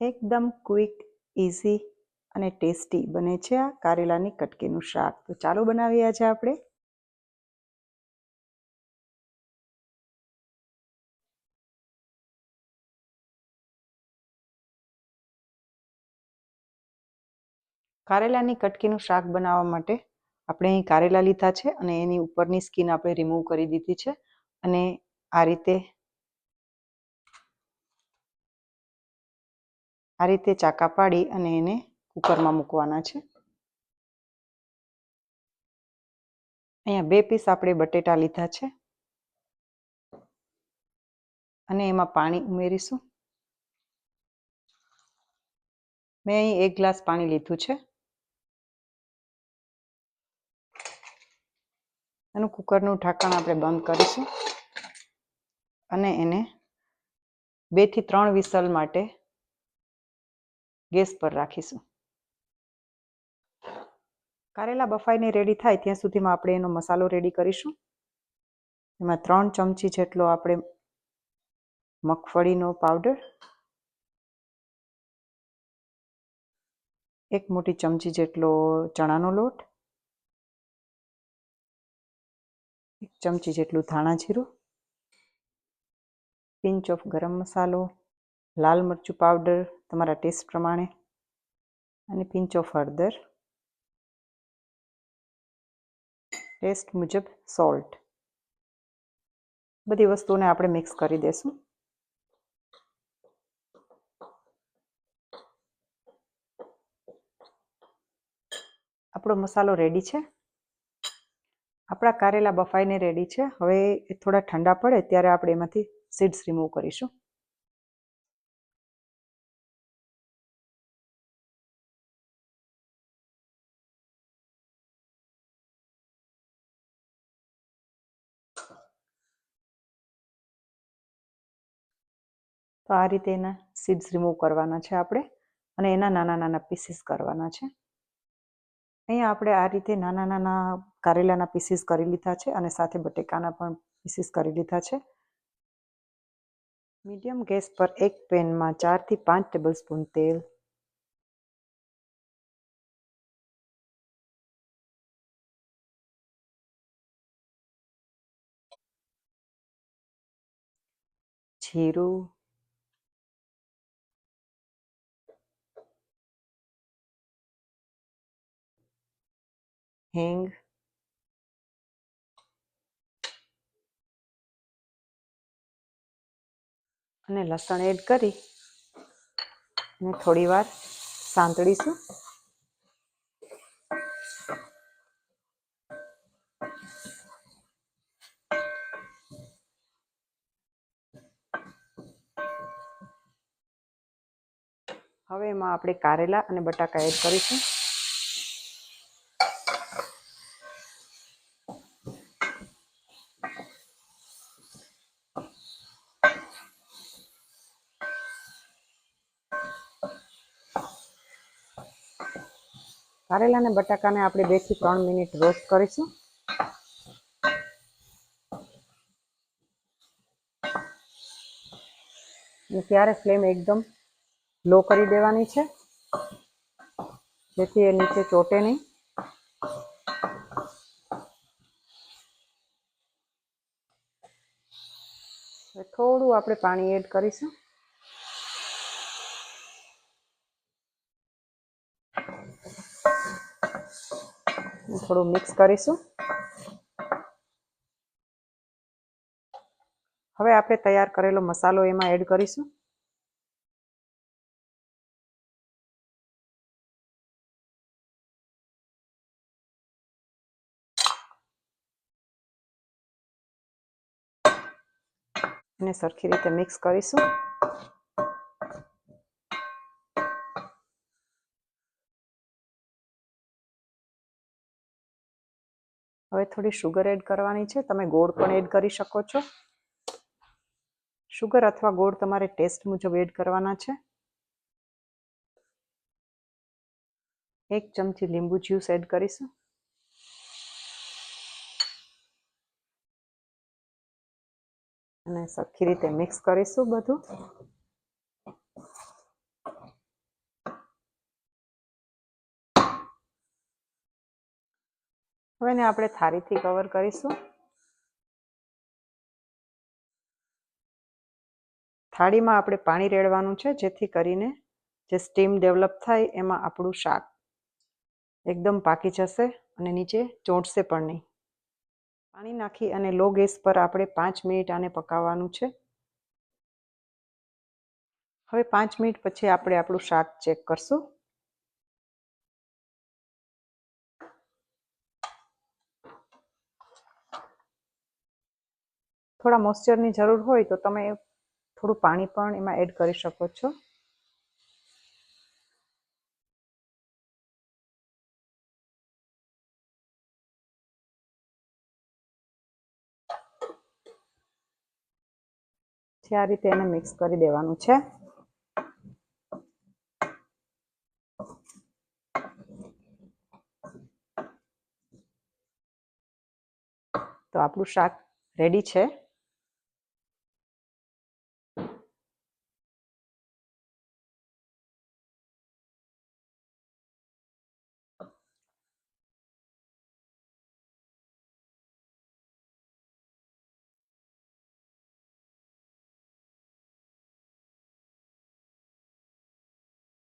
એકદમ quick, easy અને tasty બને છે આ કારેલાની કટકીનું શાક. તો ચાલો બનાવીએ આજે આપણે. કારેલાની કટકીનું શાક બનાવવા માટે આપણે અહીં કારેલા લીધા છે અને એની ઉપરની સ્કિન આપણે રિમૂવ કરી દીધી છે અને આ રીતે ચાકા પાડી અને એને કુકરમાં મૂકવાના છે. અહીંયા 2 પીસ આપણે બટેટા લીધા છે અને એમાં પાણી ઉમેરીશું. મેં અહીં 1 ગ્લાસ પાણી લીધું છે. એનું કુકરનું ઢાંકણ આપણે બંધ કરીશું અને એને 2 થી 3 વિસલ માટે ગેસ પર રાખીશું. કારેલા બફાઈને રેડી થાય ત્યાં સુધીમાં આપણે એનો મસાલો રેડી કરીશું. એમાં 3 ચમચી જેટલો આપણે મગફળીનો પાવડર, 1 મોટી ચમચી જેટલો ચણાનો લોટ, 1 ચમચી જેટલું ધાણા જીરું, પિંચ ઓફ ગરમ મસાલો, લાલ મરચું પાવડર તમારા ટેસ્ટ પ્રમાણે અને પિંચ ઓફ હળદર, ટેસ્ટ મુજબ સોલ્ટ. બધી વસ્તુઓને આપણે મિક્સ કરી દઈશું. આપણો મસાલો રેડી છે. આપણા કારેલા બફાઈને રેડી છે. હવે થોડા ઠંડા પડે ત્યારે આપણે એમાંથી સીડ્સ રિમૂવ કરીશું. તો આ રીતે એના સીડ્સ રિમૂવ કરવાના છે આપણે અને એના નાના નાના પીસીસ કરવાના છે. અહીંયા આપણે આ રીતે નાના નાના કારેલાના પીસીસ કરી લીધા છે અને સાથે બટેકાના પણ પીસીસ કરી લીધા છે. મીડિયમ ગેસ પર એક પેનમાં 4 થી 5 ટેબલસ્પૂન તેલ, જીરું, હિંગ, અને લસણ એડ કરી અને થોડી વાર સાંતળીશું. હવે એમાં આપણે કારેલા અને બટાકા એડ કરીશું. કારેલા અને બટાકાને આપણે 2 થી 3 મિનિટ રોસ્ટ કરીશું. અને ત્યારે ફ્લેમ એકદમ લો કરી દેવાની છે જેથી એ નીચે ચોટે નહીં. થોડું આપણે પાણી એડ કરીશું. થોડું મિક્સ કરીશું. હવે આપણે તૈયાર કરેલો મસાલો એમાં એડ કરીશું. અને સરખી રીતે મિક્સ કરીશું. હવે થોડી શુગર એડ કરવાની છે. તમે ગોળ પણ એડ કરી શકો છો. શુગર અથવા ગોળ તમારે ટેસ્ટ મુજબ એડ કરવાના છે. 1 ચમચી લીંબુ જ્યુસ એડ કરીશું. અને સરખી રીતે મિક્સ કરીશું બધું. હવે એને આપણે થાળીથી કવર કરીશું. થાળીમાં આપણે પાણી રેડવાનું છે, જેથી કરીને જે સ્ટીમ ડેવલપ થાય એમાં આપણું શાક એકદમ પાકી જશે અને નીચે ચોંટશે પણ નહીં. પાણી નાખી અને લો ગેસ પર આપણે 5 મિનિટ આને પકાવવાનું છે. હવે 5 મિનિટ પછી આપણે આપણું શાક ચેક કરશું. થોડા મોઇસ્ચરની જરૂર હોય તો તમે થોડું પાણી પણ એમાં એડ કરી શકો છો. આ રીતે એને મિક્સ કરી દેવાનું છે. તો આપણું શાક રેડી છે.